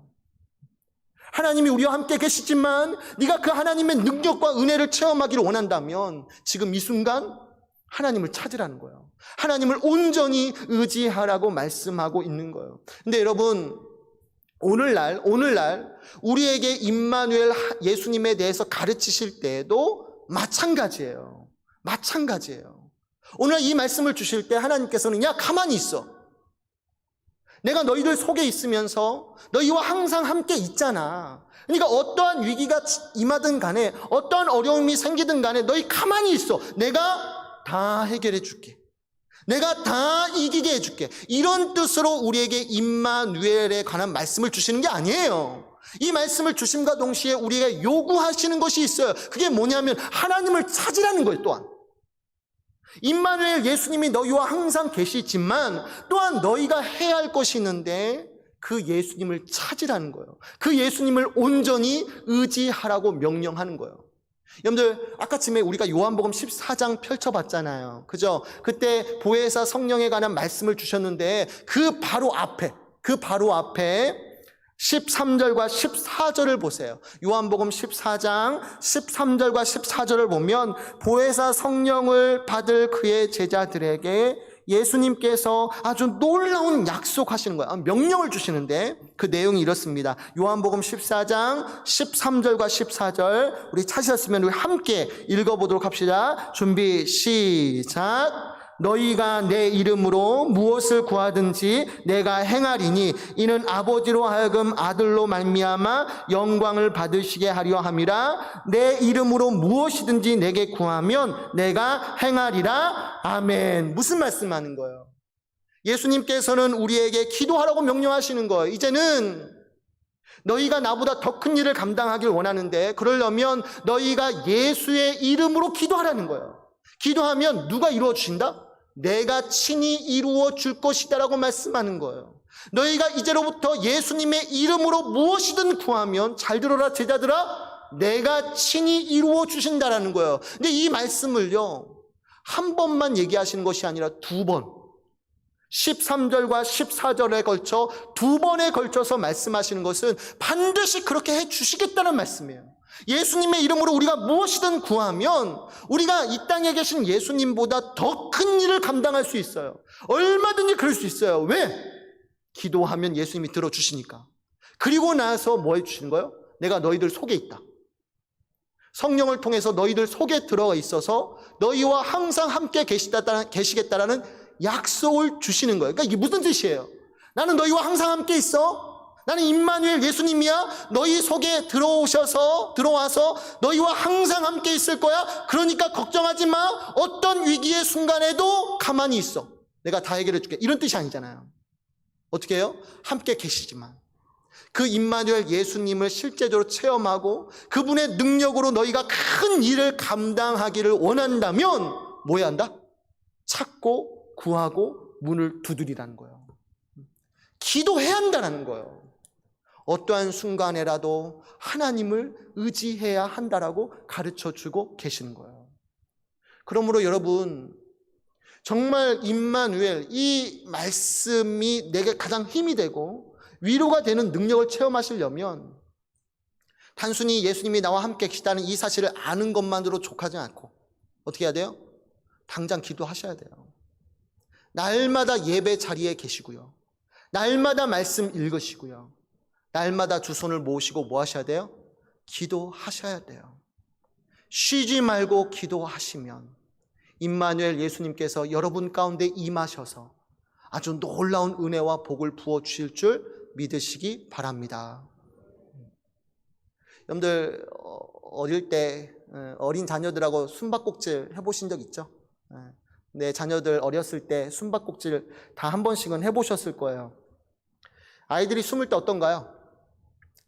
하나님이 우리와 함께 계시지만 네가 그 하나님의 능력과 은혜를 체험하기를 원한다면 지금 이 순간 하나님을 찾으라는 거예요. 하나님을 온전히 의지하라고 말씀하고 있는 거예요. 근데 여러분, 오늘날 우리에게 임마누엘 예수님에 대해서 가르치실 때에도 마찬가지예요. 오늘 이 말씀을 주실 때 하나님께서는 야, 가만히 있어. 내가 너희들 속에 있으면서 너희와 항상 함께 있잖아. 그러니까 어떠한 위기가 임하든 간에 어떠한 어려움이 생기든 간에 너희 가만히 있어. 내가 다 해결해 줄게. 내가 다 이기게 해줄게. 이런 뜻으로 우리에게 임마누엘에 관한 말씀을 주시는 게 아니에요. 이 말씀을 주심과 동시에 우리에게 요구하시는 것이 있어요. 그게 뭐냐면 하나님을 찾으라는 거예요. 또한 임마누엘 예수님이 너희와 항상 계시지만 또한 너희가 해야 할 것이 있는데 그 예수님을 찾으라는 거예요. 그 예수님을 온전히 의지하라고 명령하는 거예요. 여러분들, 아까쯤에 우리가 요한복음 14장 펼쳐봤잖아요. 그죠? 그때 보혜사 성령에 관한 말씀을 주셨는데 그 바로 앞에 13절과 14절을 보세요. 요한복음 14장 13절과 14절을 보면 보혜사 성령을 받을 그의 제자들에게 예수님께서 아주 놀라운 약속하시는 거예요. 명령을 주시는데 그 내용이 이렇습니다. 요한복음 14장 13절과 14절 우리 찾으셨으면 우리 함께 읽어보도록 합시다. 준비 시작. 너희가 내 이름으로 무엇을 구하든지 내가 행하리니 이는 아버지로 하여금 아들로 말미암아 영광을 받으시게 하려 함이라. 내 이름으로 무엇이든지 내게 구하면 내가 행하리라. 아멘. 무슨 말씀하는 거예요? 예수님께서는 우리에게 기도하라고 명령하시는 거예요. 이제는 너희가 나보다 더 큰 일을 감당하길 원하는데 그러려면 너희가 예수의 이름으로 기도하라는 거예요. 기도하면 누가 이루어 주신다? 내가 친히 이루어 줄 것이다라고 말씀하는 거예요. 너희가 이제로부터 예수님의 이름으로 무엇이든 구하면, 잘 들어라 제자들아, 내가 친히 이루어 주신다라는 거예요. 근데 이 말씀을요, 한 번만 얘기하시는 것이 아니라 두 번, 13절과 14절에 걸쳐 두 번에 걸쳐서 말씀하시는 것은 반드시 그렇게 해주시겠다는 말씀이에요. 예수님의 이름으로 우리가 무엇이든 구하면 우리가 이 땅에 계신 예수님보다 더 큰 일을 감당할 수 있어요. 얼마든지 그럴 수 있어요. 왜? 기도하면 예수님이 들어주시니까. 그리고 나서 뭐 해주시는 거예요? 내가 너희들 속에 있다. 성령을 통해서 너희들 속에 들어가 있어서 너희와 항상 함께 계시겠다라는 약속을 주시는 거예요. 그러니까 이게 무슨 뜻이에요? 나는 너희와 항상 함께 있어. 나는 임마누엘 예수님이야. 너희 속에 들어와서 너희와 항상 함께 있을 거야. 그러니까 걱정하지 마. 어떤 위기의 순간에도 가만히 있어. 내가 다 해결해 줄게. 이런 뜻이 아니잖아요. 어떻게 해요? 함께 계시지만 그 임마누엘 예수님을 실제적으로 체험하고 그분의 능력으로 너희가 큰 일을 감당하기를 원한다면 뭐 해야 한다? 찾고 구하고 문을 두드리라는 거예요. 기도해야 한다는 거예요. 어떠한 순간에라도 하나님을 의지해야 한다라고 가르쳐주고 계시는 거예요. 그러므로 여러분, 정말 임마누엘, 이 말씀이 내게 가장 힘이 되고 위로가 되는 능력을 체험하시려면 단순히 예수님이 나와 함께 계시다는 이 사실을 아는 것만으로 족하지 않고 어떻게 해야 돼요? 당장 기도하셔야 돼요. 날마다 예배 자리에 계시고요. 날마다 말씀 읽으시고요. 날마다 두 손을 모으시고 뭐 하셔야 돼요? 기도하셔야 돼요. 쉬지 말고 기도하시면 임마누엘 예수님께서 여러분 가운데 임하셔서 아주 놀라운 은혜와 복을 부어주실 줄 믿으시기 바랍니다. 여러분들 어릴 때 어린 자녀들하고 숨바꼭질 해보신 적 있죠? 내 자녀들 어렸을 때 숨바꼭질 다 한 번씩은 해보셨을 거예요. 아이들이 숨을 때 어떤가요?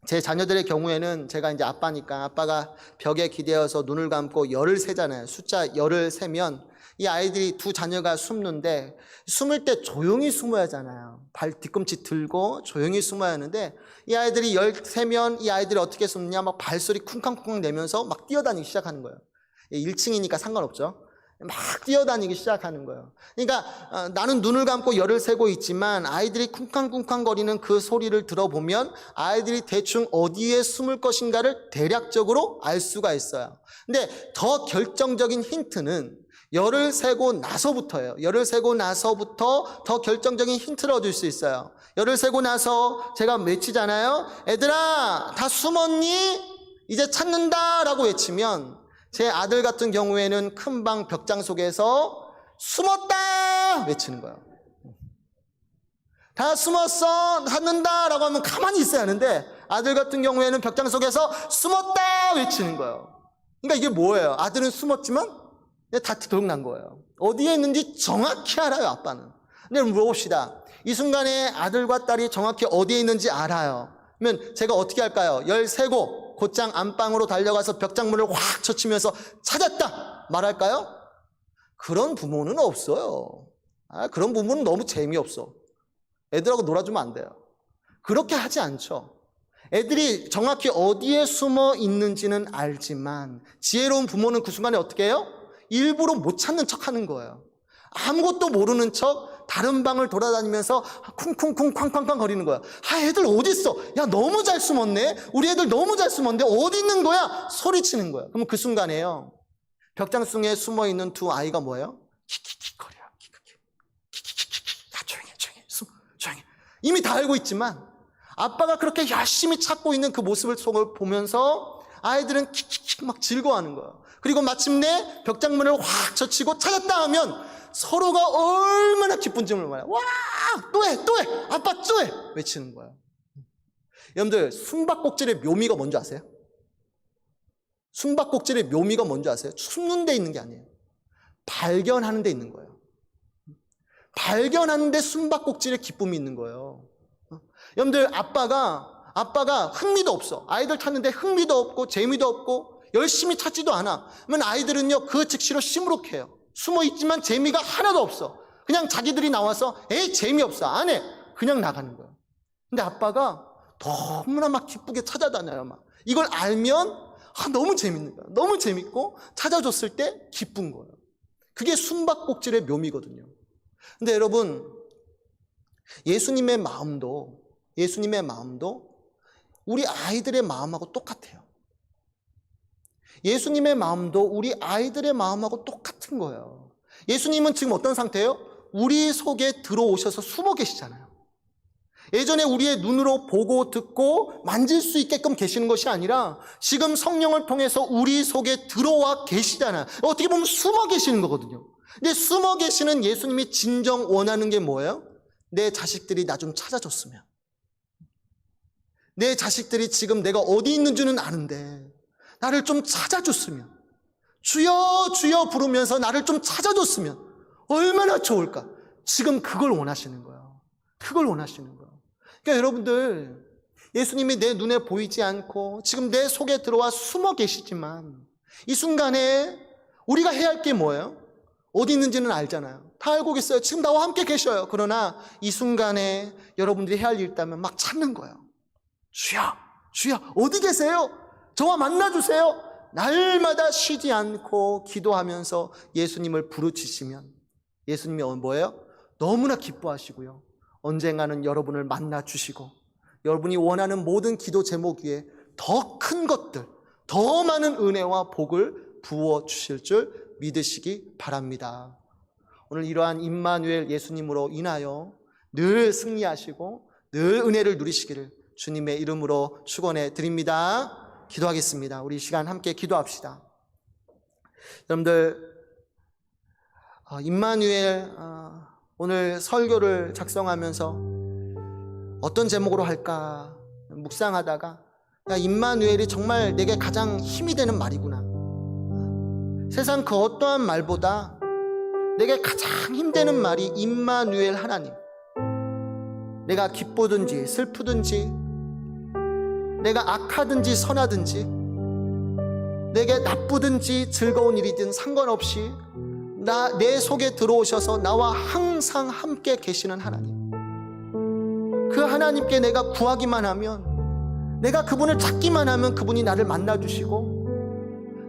제 자녀들의 경우에는 제가 이제 아빠니까 아빠가 벽에 기대어서 눈을 감고 열을 세잖아요. 숫자 열을 세면 이 아이들이 두 자녀가 숨는데 숨을 때 조용히 숨어야 하잖아요. 발 뒤꿈치 들고 조용히 숨어야 하는데 이 아이들이 열 세면 이 아이들이 어떻게 숨느냐? 막 발소리 쿵쾅쿵쾅 내면서 막 뛰어다니기 시작하는 거예요. 1층이니까 상관없죠. 막 뛰어다니기 시작하는 거예요. 그러니까 나는 눈을 감고 열을 세고 있지만 아이들이 쿵쾅쿵쾅 거리는 그 소리를 들어보면 아이들이 대충 어디에 숨을 것인가를 대략적으로 알 수가 있어요. 근데 더 결정적인 힌트는 열을 세고 나서부터예요. 열을 세고 나서부터 더 결정적인 힌트를 얻을 수 있어요. 열을 세고 나서 제가 외치잖아요. 애들아 다 숨었니? 이제 찾는다 라고 외치면 제 아들 같은 경우에는 큰 방 벽장 속에서 숨었다 외치는 거예요. 다 숨었어 찾는다 라고 하면 가만히 있어야 하는데 아들 같은 경우에는 벽장 속에서 숨었다 외치는 거예요. 그러니까 이게 뭐예요? 아들은 숨었지만 다 들어난 거예요. 어디에 있는지 정확히 알아요. 아빠는. 근데 물어봅시다. 이 순간에 아들과 딸이 정확히 어디에 있는지 알아요. 그러면 제가 어떻게 할까요? 열 세고 곧장 안방으로 달려가서 벽장문을 확 쳐치면서 찾았다 말할까요? 그런 부모는 없어요. 그런 부모는 너무 재미없어. 애들하고 놀아주면 안 돼요. 그렇게 하지 않죠. 애들이 정확히 어디에 숨어 있는지는 알지만 지혜로운 부모는 그 순간에 어떻게 해요? 일부러 못 찾는 척 하는 거예요. 아무것도 모르는 척 다른 방을 돌아다니면서 쿵쿵쿵 쾅쾅쾅 거리는 거야. 애들 어디 있어? 야 너무 잘 숨었네. 우리 애들 너무 잘 숨었는데 어디 있는 거야? 소리치는 거야. 그러면 그 순간에요 벽장 속에 숨어 있는 두 아이가 뭐예요? 킥킥킥 거려. 야 조용히 조용히. 이미 다 알고 있지만 아빠가 그렇게 열심히 찾고 있는 그 모습을 속을 보면서 아이들은 킥킥킥 막 즐거워하는 거예요. 그리고 마침내 벽장문을 확 젖히고 찾았다 하면 서로가 얼마나 기쁜지 몰라요. 와, 또 해, 아빠 또 해 외치는 거예요. 여러분들 숨바꼭질의 묘미가 뭔지 아세요? 숨바꼭질의 묘미가 뭔지 아세요? 숨는 데 있는 게 아니에요. 발견하는 데 있는 거예요. 발견하는 데 숨바꼭질의 기쁨이 있는 거예요. 여러분들 아빠가 흥미도 없어. 아이들 찾는데 흥미도 없고 재미도 없고 열심히 찾지도 않아. 그러면 아이들은요 그 즉시로 시무룩해요. 숨어있지만 재미가 하나도 없어. 그냥 자기들이 나와서 에이 재미없어 안 해. 그냥 나가는 거예요. 근데 아빠가 너무나 막 기쁘게 찾아다녀요. 막 이걸 알면 너무 재밌는 거예요. 너무 재밌고 찾아줬을 때 기쁜 거예요. 그게 숨바꼭질의 묘미거든요. 근데 여러분 예수님의 마음도 우리 아이들의 마음하고 똑같아요. 예수님의 마음도 우리 아이들의 마음하고 똑같은 거예요. 예수님은 지금 어떤 상태예요? 우리 속에 들어오셔서 숨어 계시잖아요. 예전에 우리의 눈으로 보고 듣고 만질 수 있게끔 계시는 것이 아니라 지금 성령을 통해서 우리 속에 들어와 계시잖아요. 어떻게 보면 숨어 계시는 거거든요. 근데 숨어 계시는 예수님이 진정 원하는 게 뭐예요? 내 자식들이 나 좀 찾아줬으면, 내 자식들이 지금 내가 어디 있는 줄은 아는데 나를 좀 찾아줬으면, 주여 주여 부르면서 나를 좀 찾아줬으면 얼마나 좋을까. 지금 그걸 원하시는 거예요. 그걸 원하시는 거예요. 그러니까 여러분들, 예수님이 내 눈에 보이지 않고 지금 내 속에 들어와 숨어 계시지만 이 순간에 우리가 해야 할 게 뭐예요? 어디 있는지는 알잖아요. 다 알고 계세요. 지금 나와 함께 계셔요. 그러나 이 순간에 여러분들이 해야 할 일 있다면 막 찾는 거예요. 주여 주여 어디 계세요? 저와 만나주세요. 날마다 쉬지 않고 기도하면서 예수님을 부르짖으면 예수님이 뭐예요? 너무나 기뻐하시고요, 언젠가는 여러분을 만나주시고 여러분이 원하는 모든 기도 제목 위에 더 큰 것들, 더 많은 은혜와 복을 부어주실 줄 믿으시기 바랍니다. 오늘 이러한 임마누엘 예수님으로 인하여 늘 승리하시고 늘 은혜를 누리시기를 주님의 이름으로 축원해 드립니다. 기도하겠습니다. 우리 이 시간 함께 기도합시다. 여러분들, 임마누엘 오늘 설교를 작성하면서 어떤 제목으로 할까 묵상하다가, 야, 임마누엘이 정말 내게 가장 힘이 되는 말이구나. 세상 그 어떠한 말보다 내게 가장 힘되는 말이 임마누엘 하나님. 내가 기쁘든지 슬프든지, 내가 악하든지 선하든지, 내게 나쁘든지 즐거운 일이든 상관없이 내 속에 들어오셔서 나와 항상 함께 계시는 하나님. 그 하나님께 내가 구하기만 하면, 내가 그분을 찾기만 하면 그분이 나를 만나주시고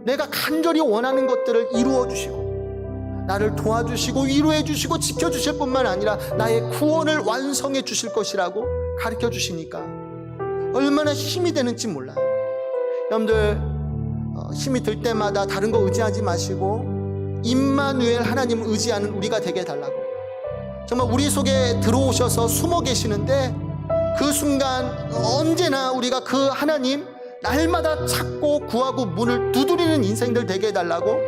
내가 간절히 원하는 것들을 이루어주시고 나를 도와주시고 위로해 주시고 지켜주실 뿐만 아니라 나의 구원을 완성해 주실 것이라고 가르쳐 주시니까 얼마나 힘이 되는지 몰라요. 여러분들, 힘이 들 때마다 다른 거 의지하지 마시고 임마누엘 하나님을 의지하는 우리가 되게 해달라고. 정말 우리 속에 들어오셔서 숨어 계시는데 그 순간 언제나 우리가 그 하나님 날마다 찾고 구하고 문을 두드리는 인생들 되게 해달라고,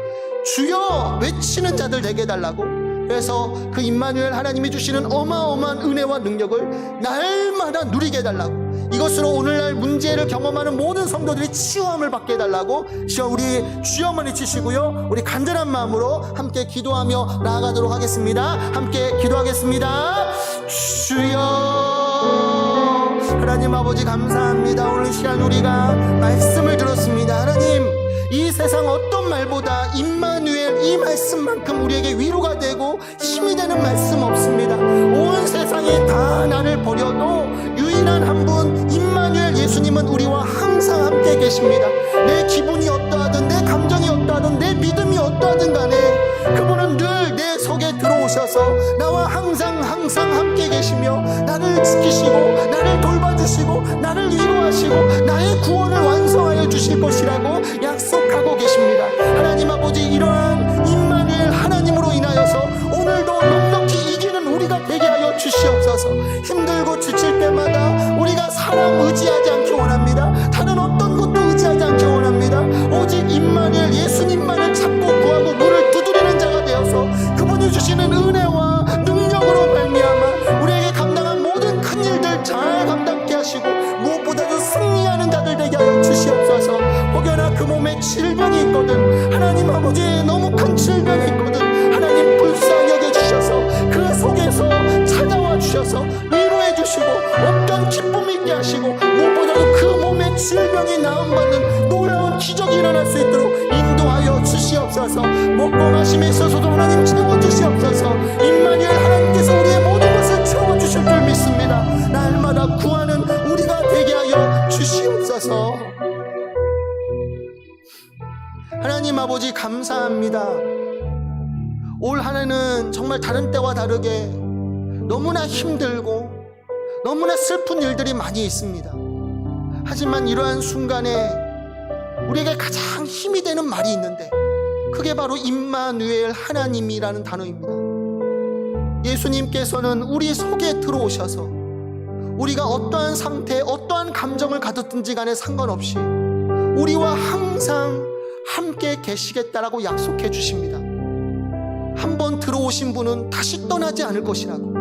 주여 외치는 자들 되게 해달라고. 그래서 그 임마누엘 하나님이 주시는 어마어마한 은혜와 능력을 날마다 누리게 해달라고, 이것으로 오늘날 문제를 경험하는 모든 성도들이 치유함을 받게 해달라고. 주여, 우리 주여만 외치시고요, 우리 간절한 마음으로 함께 기도하며 나아가도록 하겠습니다. 함께 기도하겠습니다. 주여, 하나님 아버지 감사합니다. 오늘 시간 우리가 말씀을 들었습니다. 하나님, 이 세상 어떤 말보다 임마누엘 이 말씀만큼 우리에게 위로가 되고 힘이 되는 말씀 없습니다. 온 세상에 다 나를 버려도 유일한 한 분 임마누엘 예수님은 우리와 항상 함께 계십니다. 내 기분이 어떠하든, 내 감정이 어떠하든, 내 믿음이 어떠하든 간에 그분은 늘 내 속에 들어오셔서 나와 항상 함께 계시며 나를 지키시고 나를 돌봐주시고 나를 위로하시고 나의 구원을 완성하여 주실 것이라고 약속하고 계십니다. 하나님 아버지, 이러한 임마누엘 하나님으로 인하여서 오늘도 넉넉히 이기는 우리가 되게 하여 주시옵소서. 힘들고 지칠 때마다 우리가 사람 의지하지 않기 원합니다. 다른 어떤 것도 의지하지 않기 원합니다. 오직 임마누엘 예수님만을 찾고 구하고 문을 두드리는 자가 되어서 그분이 주시는 은혜와 능력으로 말미암아 우리에게 감당한 모든 큰 일들 잘 감당케 하시고 무엇보다도 승리하는 자들 되게 하여 주시옵소서. 혹여나 그 몸에 질병이 있거든, 하나님 아버지 너무 큰 질병이 있거든, 하나님 불쌍히 여겨주셔서 그 속에서 찾아와 주셔서 위로해 주시고 어떤 기쁨이 있게 하시고 무엇보다도 그 몸의 질병이 나음받는 놀라운 기적이 일어날 수 있도록 인도하여 주시옵소서. 먹고 마심에 있어서도 하나님 채워주시옵소서. 임마누엘 하나님께서 우리의 모든 것을 채워주실 줄 믿습니다. 날마다 구하는 우리가 되게 하여 주시옵소서. 하나님 아버지 감사합니다. 올 한 해는 정말 다른 때와 다르게 너무나 힘들고 너무나 슬픈 일들이 많이 있습니다. 하지만 이러한 순간에 우리에게 가장 힘이 되는 말이 있는데 그게 바로 임마누엘 하나님이라는 단어입니다. 예수님께서는 우리 속에 들어오셔서 우리가 어떠한 상태, 어떠한 감정을 가졌든지 간에 상관없이 우리와 항상 함께 계시겠다라고 약속해 주십니다. 한번 들어오신 분은 다시 떠나지 않을 것이라고,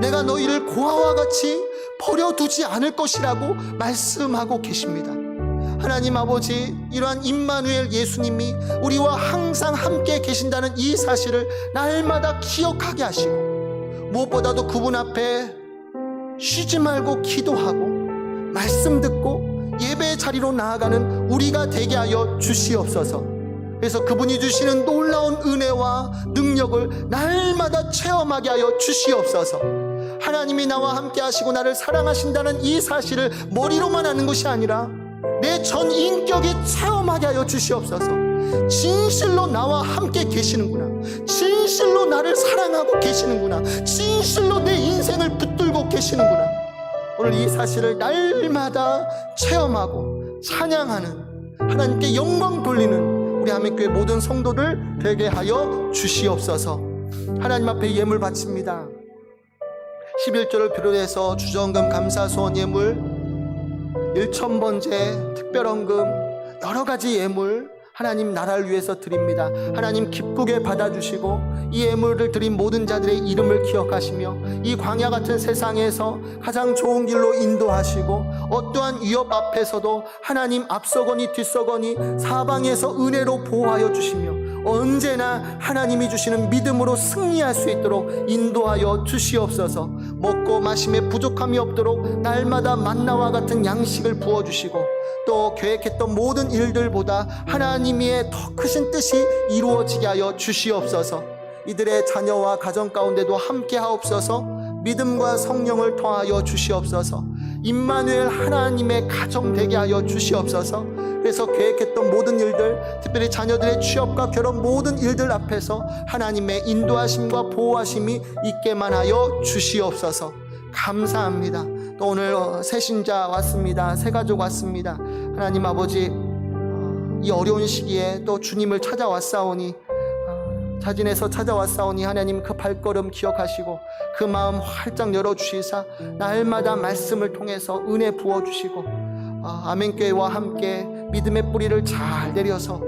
내가 너희를 고아와 같이 버려두지 않을 것이라고 말씀하고 계십니다. 하나님 아버지, 이러한 임마누엘 예수님이 우리와 항상 함께 계신다는 이 사실을 날마다 기억하게 하시고, 무엇보다도 그분 앞에 쉬지 말고 기도하고 말씀 듣고 예배의 자리로 나아가는 우리가 되게 하여 주시옵소서. 그래서 그분이 주시는 놀라운 은혜와 능력을 날마다 체험하게 하여 주시옵소서. 하나님이 나와 함께 하시고 나를 사랑하신다는 이 사실을 머리로만 아는 것이 아니라 내 전 인격이 체험하게 하여 주시옵소서. 진실로 나와 함께 계시는구나, 진실로 나를 사랑하고 계시는구나, 진실로 내 인생을 붙들고 계시는구나, 오늘 이 사실을 날마다 체험하고 찬양하는, 하나님께 영광 돌리는 우리 하민교회 모든 성도들 되게 하여 주시옵소서. 하나님 앞에 예물 바칩니다. 11조를 비롯해서 주정금, 감사소원 예물, 1,000번째 특별헌금, 여러가지 예물 하나님 나라를 위해서 드립니다. 하나님 기쁘게 받아주시고 이 예물을 드린 모든 자들의 이름을 기억하시며 이 광야 같은 세상에서 가장 좋은 길로 인도하시고 어떠한 위협 앞에서도 하나님 앞서거니 뒤서거니 사방에서 은혜로 보호하여 주시며 언제나 하나님이 주시는 믿음으로 승리할 수 있도록 인도하여 주시옵소서. 먹고 마심에 부족함이 없도록 날마다 만나와 같은 양식을 부어주시고 또 계획했던 모든 일들보다 하나님의 더 크신 뜻이 이루어지게 하여 주시옵소서. 이들의 자녀와 가정 가운데도 함께 하옵소서. 믿음과 성령을 통하여 주시옵소서. 임마누엘 하나님의 가정 되게 하여 주시옵소서. 그래서 계획했던 모든 일들, 특별히 자녀들의 취업과 결혼 모든 일들 앞에서 하나님의 인도하심과 보호하심이 있게만 하여 주시옵소서. 감사합니다. 또 오늘 새신자 왔습니다. 새가족 왔습니다. 하나님 아버지, 이 어려운 시기에 또 주님을 찾아왔사오니, 자진해서 찾아왔사오니 하나님 그 발걸음 기억하시고 그 마음 활짝 열어주시사 날마다 말씀을 통해서 은혜 부어주시고 아멘교회와 함께 믿음의 뿌리를 잘 내려서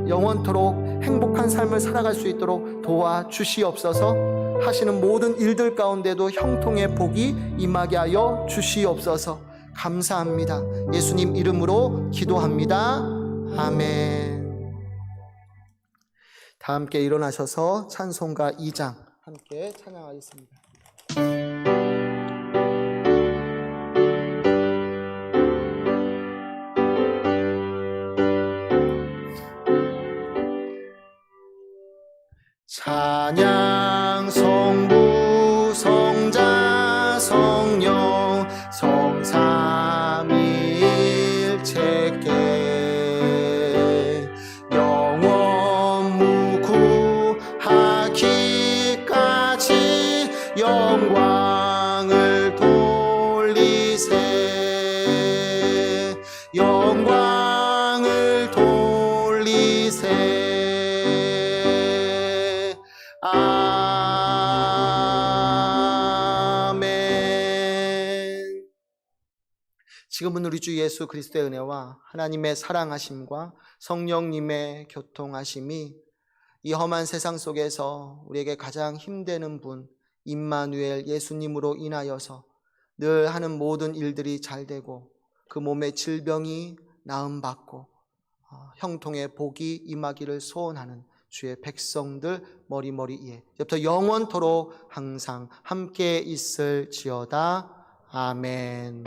영원토록 행복한 삶을 살아갈 수 있도록 도와주시옵소서. 하시는 모든 일들 가운데도 형통의 복이 임하게 하여 주시옵소서. 감사합니다. 예수님 이름으로 기도합니다. 아멘. 다 함께 일어나셔서 찬송가 2장 함께 찬양하겠습니다. 찬양 성부 성자 성령 성삼위일체께 영원 무구하기까지 영광을 돌리세 영광을 돌리세. 아멘. 지금은 우리 주 예수 그리스도의 은혜와 하나님의 사랑하심과 성령님의 교통하심이 이 험한 세상 속에서 우리에게 가장 힘되는 분 임마누엘 예수님으로 인하여서 늘 하는 모든 일들이 잘 되고 그 몸의 질병이 나음받고 형통의 복이 임하기를 소원하는 주의 백성들 머리머리에 이제부터 영원토록 항상 함께 있을지어다. 아멘.